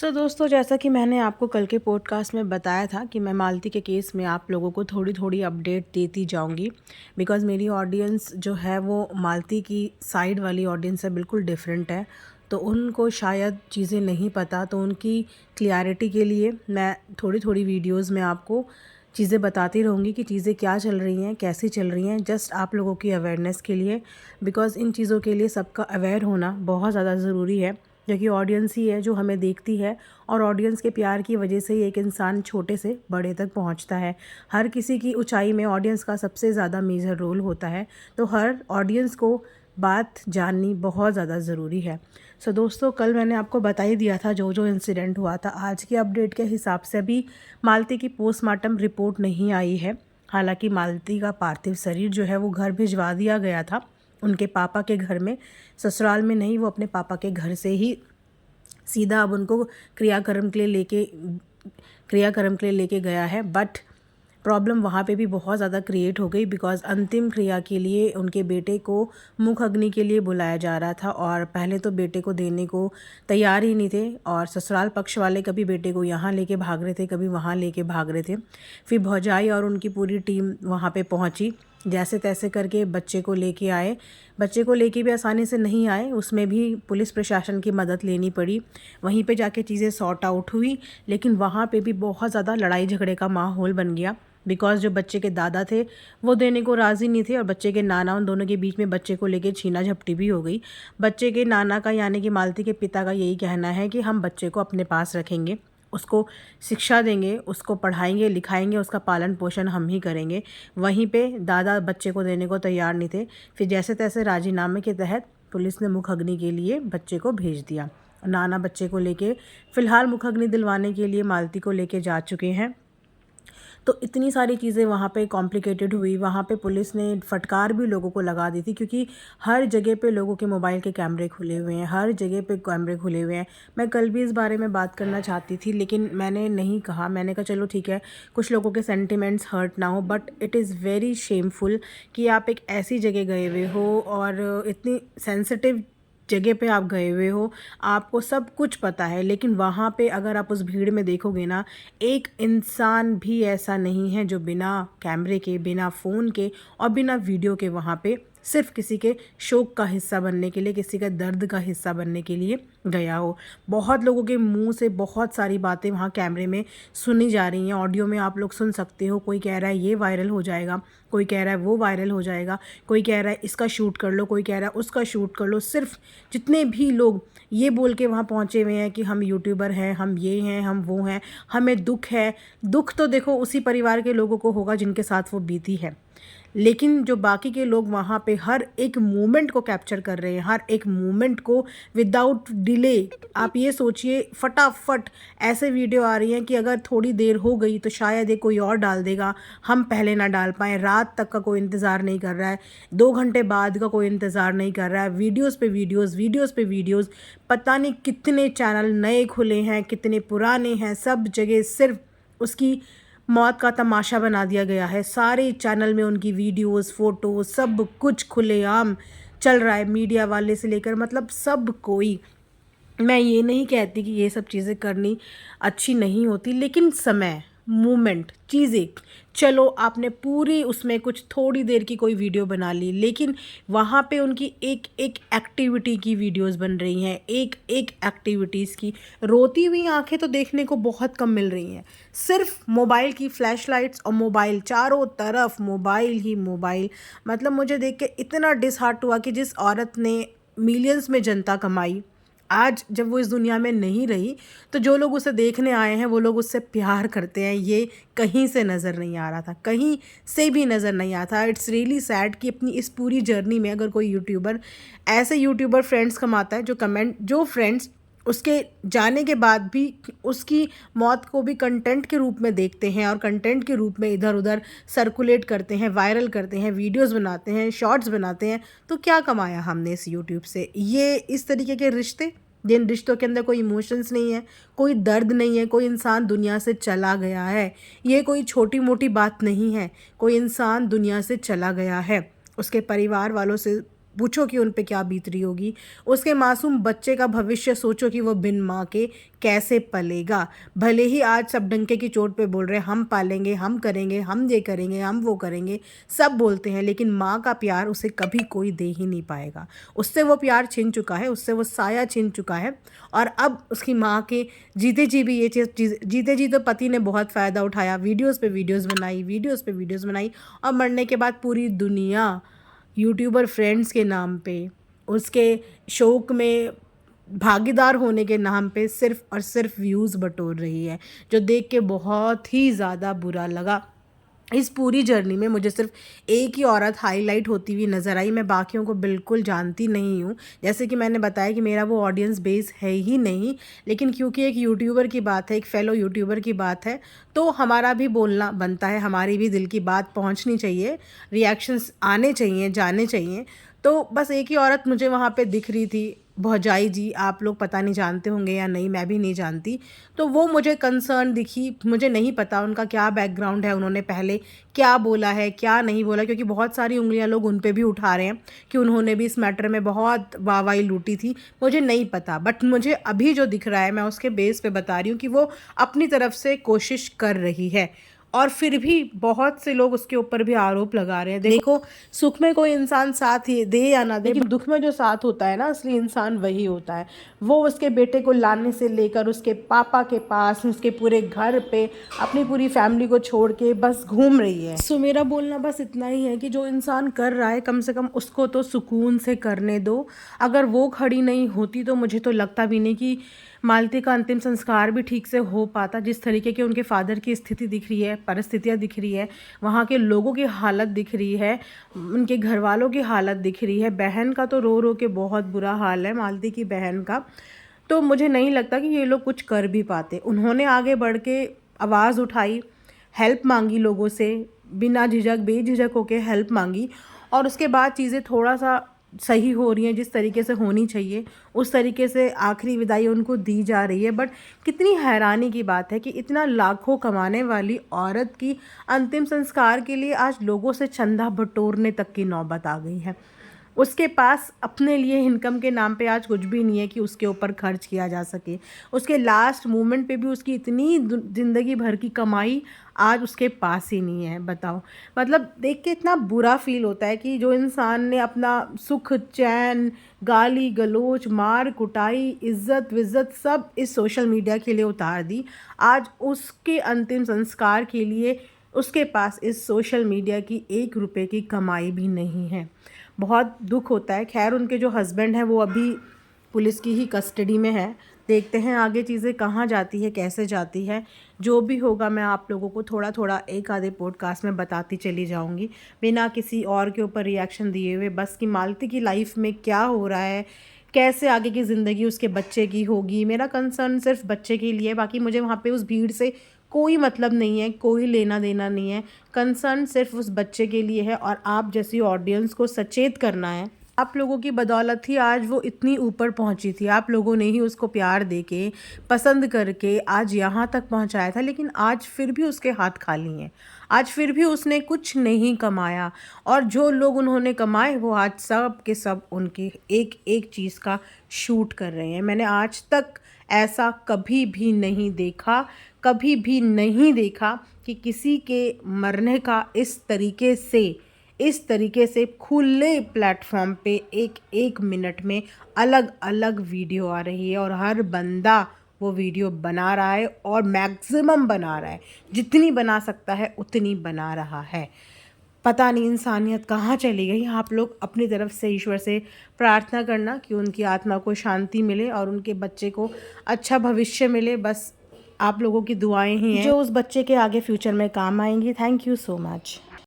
दोस्तों, जैसा कि मैंने आपको कल के पॉडकास्ट में बताया था कि मैं मालती के केस में आप लोगों को थोड़ी थोड़ी अपडेट देती जाऊंगी। बिकॉज़ मेरी ऑडियंस जो है वो मालती की साइड वाली ऑडियंस है, बिल्कुल डिफरेंट है। तो उनको शायद चीज़ें नहीं पता, तो उनकी क्लियरिटी के लिए मैं थोड़ी थोड़ी वीडियोज़ में आपको चीज़ें बताती रहूँगी कि चीज़ें क्या चल रही हैं, कैसी चल रही हैं, जस्ट आप लोगों की अवेयरनेस के लिए। बिकॉज़ इन चीज़ों के लिए सबका अवेयर होना बहुत ज़्यादा ज़रूरी है, क्योंकि ऑडियंस ही है जो हमें देखती है, और ऑडियंस के प्यार की वजह से ही एक इंसान छोटे से बड़े तक पहुंचता है। हर किसी की ऊंचाई में ऑडियंस का सबसे ज़्यादा मेजर रोल होता है। तो हर ऑडियंस को बात जाननी बहुत ज़्यादा ज़रूरी है। दोस्तों, कल मैंने आपको बता ही दिया था जो जो इंसिडेंट हुआ था। आज की अपडेट के हिसाब से अभी मालती की पोस्टमार्टम रिपोर्ट नहीं आई है। हालांकि मालती का पार्थिव शरीर जो है वो घर भिजवा दिया गया था, उनके पापा के घर में, ससुराल में नहीं, वो अपने पापा के घर से ही सीधा अब उनको क्रियाक्रम के लिए लेके गया है। बट प्रॉब्लम वहाँ पे भी बहुत ज़्यादा क्रिएट हो गई, बिकॉज़ अंतिम क्रिया के लिए उनके बेटे को मुख अग्नि के लिए बुलाया जा रहा था, और पहले तो बेटे को देने को तैयार ही नहीं थे, और ससुराल पक्ष वाले कभी बेटे को यहाँ लेके भाग रहे थे, कभी वहाँ लेके भाग रहे थे। फिर भौजाई और उनकी पूरी टीम वहाँ पे पहुँची, जैसे तैसे करके बच्चे को लेके आए। बच्चे को लेके भी आसानी से नहीं आए, उसमें भी पुलिस प्रशासन की मदद लेनी पड़ी। वहीं पे जाके चीज़ें सॉर्ट आउट हुई, लेकिन वहाँ पे भी बहुत ज़्यादा लड़ाई झगड़े का माहौल बन गया। बिकॉज़ जो बच्चे के दादा थे वो देने को राज़ी नहीं थे, और बच्चे के नाना, उन दोनों के बीच में बच्चे को लेके छीना झपटी भी हो गई। बच्चे के नाना का यानी कि मालती के पिता का यही कहना है कि हम बच्चे को अपने पास रखेंगे, उसको शिक्षा देंगे, उसको पढ़ाएंगे लिखाएंगे, उसका पालन पोषण हम ही करेंगे। वहीं पे दादा बच्चे को देने को तैयार नहीं थे। फिर जैसे तैसे राजीनामे के तहत पुलिस ने मुखअग्नि के लिए बच्चे को भेज दिया। नाना बच्चे को लेके फ़िलहाल मुखअग्नि दिलवाने के लिए मालती को लेके जा चुके हैं। तो इतनी सारी चीज़ें वहाँ पे कॉम्प्लिकेटेड हुई। वहाँ पे पुलिस ने फटकार भी लोगों को लगा दी थी, क्योंकि हर जगह पे लोगों के मोबाइल के कैमरे खुले हुए हैं, हर जगह पे कैमरे खुले हुए हैं। मैं कल भी इस बारे में बात करना चाहती थी, लेकिन मैंने नहीं कहा। मैंने कहा चलो ठीक है, कुछ लोगों के सेंटिमेंट्स हर्ट ना हो, but it is very shameful कि आप एक ऐसी जगह गए हुए हो और इतनी सेंसिटिव जगह पे आप गए हुए हो, आपको सब कुछ पता है, लेकिन वहाँ पे अगर आप उस भीड़ में देखोगे ना, एक इंसान भी ऐसा नहीं है जो बिना कैमरे के, बिना फ़ोन के और बिना वीडियो के वहाँ पे सिर्फ किसी के शोक का हिस्सा बनने के लिए, किसी का दर्द का हिस्सा बनने के लिए गया हो। बहुत लोगों के मुंह से बहुत सारी बातें वहाँ कैमरे में सुनी जा रही हैं, ऑडियो में आप लोग सुन सकते हो। कोई कह रहा है ये वायरल हो जाएगा, कोई कह रहा है वो वायरल हो जाएगा, कोई कह रहा है इसका शूट कर लो, कोई कह रहा है उसका शूट कर लो। सिर्फ जितने भी लोग ये बोल के वहाँ पहुँचे हुए हैं कि हम यूट्यूबर हैं, हम ये हैं, हम वो हैं, हमें दुख है। दुख तो देखो उसी परिवार के लोगों को होगा जिनके साथ वो बीती है, लेकिन जो बाकी के लोग वहाँ पे हर एक मोमेंट को कैप्चर कर रहे हैं, हर एक मोमेंट को विदाउट डिले। आप ये सोचिए, फटाफट ऐसे वीडियो आ रही हैं कि अगर थोड़ी देर हो गई तो शायद ये कोई और डाल देगा, हम पहले ना डाल पाएँ। रात तक का कोई इंतज़ार नहीं कर रहा है, 2 घंटे बाद का कोई इंतज़ार नहीं कर रहा है। वीडियोज़ पे वीडियोज़, वीडियोज़ पे वीडियोज़, पता नहीं कितने चैनल नए खुले हैं, कितने पुराने हैं, सब जगह सिर्फ उसकी मौत का तमाशा बना दिया गया है। सारे चैनल में उनकी वीडियोस, फ़ोटो, सब कुछ खुलेआम चल रहा है, मीडिया वाले से लेकर मतलब सब कोई। मैं ये नहीं कहती कि ये सब चीज़ें करनी अच्छी नहीं होती, लेकिन समय, मूवमेंट, चीज़ें, चलो आपने पूरी उसमें कुछ थोड़ी देर की कोई वीडियो बना ली, लेकिन वहाँ पे उनकी एक एक एक्टिविटी की वीडियोस बन रही हैं, एक एक एक्टिविटीज़ की। रोती हुई आंखें तो देखने को बहुत कम मिल रही हैं। सिर्फ मोबाइल की फ्लैश लाइट्स और मोबाइल, चारों तरफ मोबाइल ही मोबाइल। मतलब मुझे देख के इतना डिसहार्ट हुआ कि जिस औरत ने मिलियंस में जनता कमाई, आज जब वो इस दुनिया में नहीं रही, तो जो लोग उसे देखने आए हैं वो लोग उससे प्यार करते हैं, ये कहीं से नज़र नहीं आ रहा था, कहीं से भी नज़र नहीं आता था। इट्स रियली सैड कि अपनी इस पूरी जर्नी में अगर कोई यूट्यूबर, ऐसे यूट्यूबर फ्रेंड्स कमाता है जो फ्रेंड्स उसके जाने के बाद भी उसकी मौत को भी कंटेंट के रूप में देखते हैं, और कंटेंट के रूप में इधर उधर सर्कुलेट करते हैं, वायरल करते हैं, वीडियोस बनाते हैं, शॉर्ट्स बनाते हैं। तो क्या कमाया हमने इस यूट्यूब से? ये इस तरीके के रिश्ते, जिन रिश्तों के अंदर कोई इमोशंस नहीं है, कोई दर्द नहीं है, कोई इंसान दुनिया से चला गया है। ये कोई छोटी मोटी बात नहीं है, कोई इंसान दुनिया से चला गया है, उसके परिवार वालों से पूछो कि उन पे क्या बीत रही होगी। उसके मासूम बच्चे का भविष्य सोचो कि वो बिन माँ के कैसे पलेगा। भले ही आज सब डंके की चोट पे बोल रहे हैं हम पालेंगे, हम करेंगे, हम ये करेंगे, हम वो करेंगे, सब बोलते हैं, लेकिन माँ का प्यार उसे कभी कोई दे ही नहीं पाएगा। उससे वो प्यार छिन चुका है, उससे वो साया छिन चुका है। और अब उसकी माँ के जीते जी भी ये चीज़ जीते जी तो पति ने बहुत फ़ायदा उठाया, वीडियोज़ पे वीडियोज़ बनाई, वीडियोज़ पे वीडियोज़ बनाई, और मरने के बाद पूरी दुनिया यूट्यूबर फ्रेंड्स के नाम पे, उसके शौक में भागीदार होने के नाम पे सिर्फ़ और सिर्फ व्यूज़ बटोर रही है, जो देख के बहुत ही ज़्यादा बुरा लगा। इस पूरी जर्नी में मुझे सिर्फ एक ही औरत हाईलाइट होती हुई नज़र आई, मैं बाकियों को बिल्कुल जानती नहीं हूँ। जैसे कि मैंने बताया कि मेरा वो ऑडियंस बेस है ही नहीं, लेकिन क्योंकि एक यूट्यूबर की बात है, एक फेलो यूट्यूबर की बात है, तो हमारा भी बोलना बनता है, हमारी भी दिल की बात पहुँचनी चाहिए, रिएक्शंस आने चाहिए, जाने चाहिए। तो बस एक ही औरत मुझे वहाँ पे दिख रही थी, भौजाई जी, आप लोग पता नहीं जानते होंगे या नहीं, मैं भी नहीं जानती। तो वो मुझे कंसर्न दिखी, मुझे नहीं पता उनका क्या बैकग्राउंड है, उन्होंने पहले क्या बोला है, क्या नहीं बोला, क्योंकि बहुत सारी उंगलियां लोग उन पे भी उठा रहे हैं कि उन्होंने भी इस मैटर में बहुत वाहवाही लूटी थी। मुझे नहीं पता, बट मुझे अभी जो दिख रहा है मैं उसके बेस पे बता रही हूँ कि वो अपनी तरफ से कोशिश कर रही है, और फिर भी बहुत से लोग उसके ऊपर भी आरोप लगा रहे हैं। देखो, सुख में कोई इंसान साथ ही दे या ना दे, लेकिन दुख में जो साथ होता है ना, असली इंसान वही होता है। वो उसके बेटे को लाने से लेकर उसके पापा के पास, उसके पूरे घर पे अपनी पूरी फैमिली को छोड़ के बस घूम रही है। सो मेरा बोलना बस इतना ही है कि जो इंसान कर रहा है, कम से कम उसको तो सुकून से करने दो। अगर वो खड़ी नहीं होती तो मुझे तो लगता भी नहीं कि मालती का अंतिम संस्कार भी ठीक से हो पाता। जिस तरीके के उनके फादर की स्थिति दिख रही है, परिस्थितियाँ दिख रही है, वहाँ के लोगों की हालत दिख रही है, उनके घर वालों की हालत दिख रही है, बहन का तो रो रो के बहुत बुरा हाल है, मालती की बहन का। तो मुझे नहीं लगता कि ये लोग कुछ कर भी पाते। उन्होंने आगे बढ़ के आवाज़ उठाई, हेल्प मांगी लोगों से, बिना झिझक बेझिझक होके हेल्प मांगी, और उसके बाद चीज़ें थोड़ा सा सही हो रही हैं, जिस तरीके से होनी चाहिए उस तरीके से आखिरी विदाई उनको दी जा रही है। बट कितनी हैरानी की बात है कि इतना लाखों कमाने वाली औरत की अंतिम संस्कार के लिए आज लोगों से चंदा बटोरने तक की नौबत आ गई है। उसके पास अपने लिए इनकम के नाम पे आज कुछ भी नहीं है कि उसके ऊपर खर्च किया जा सके। उसके लास्ट मोमेंट पे भी उसकी इतनी ज़िंदगी भर की कमाई आज उसके पास ही नहीं है। बताओ, मतलब देख के इतना बुरा फील होता है कि जो इंसान ने अपना सुख, चैन, गाली गलोच, मार कुटाई, इज़्ज़त विज़्ज़त सब इस सोशल मीडिया के लिए उतार दी, आज उसके अंतिम संस्कार के लिए उसके पास इस सोशल मीडिया की 1 रुपए की कमाई भी नहीं है। बहुत दुख होता है। खैर, उनके जो हस्बैंड हैं वो अभी पुलिस की ही कस्टडी में है। देखते हैं आगे चीज़ें कहाँ जाती है, कैसे जाती है। जो भी होगा मैं आप लोगों को थोड़ा थोड़ा एक आधे पॉडकास्ट में बताती चली जाऊंगी, बिना किसी और के ऊपर रिएक्शन दिए हुए। बस कि मालती की लाइफ में क्या हो रहा है, कैसे आगे की ज़िंदगी उसके बच्चे की होगी, मेरा कंसर्न सिर्फ बच्चे के लिए। बाकी मुझे वहाँ पे उस भीड़ से कोई मतलब नहीं है, कोई लेना देना नहीं है। कंसर्न सिर्फ उस बच्चे के लिए है, और आप जैसी ऑडियंस को सचेत करना है। आप लोगों की बदौलत ही आज वो इतनी ऊपर पहुंची थी। आप लोगों ने ही उसको प्यार देके, पसंद करके आज यहाँ तक पहुंचाया था, लेकिन आज फिर भी उसके हाथ खाली हैं। आज फिर भी उसने कुछ नहीं कमाया, और जो लोग उन्होंने कमाए वो आज सब के सब उनकी एक एक चीज़ का शूट कर रहे हैं। मैंने आज तक ऐसा कभी भी नहीं देखा, कभी भी नहीं देखा कि किसी के मरने का इस तरीके से खुले प्लेटफॉर्म पे एक एक मिनट में अलग अलग वीडियो आ रही है, और हर बंदा वो वीडियो बना रहा है, और मैक्सिमम बना रहा है, जितनी बना सकता है उतनी बना रहा है। पता नहीं इंसानियत कहाँ चली गई। आप लोग अपनी तरफ से ईश्वर से प्रार्थना करना कि उनकी आत्मा को शांति मिले और उनके बच्चे को अच्छा भविष्य मिले। बस आप लोगों की दुआएं ही हैं जो उस बच्चे के आगे फ्यूचर में काम आएंगी। Thank you so much.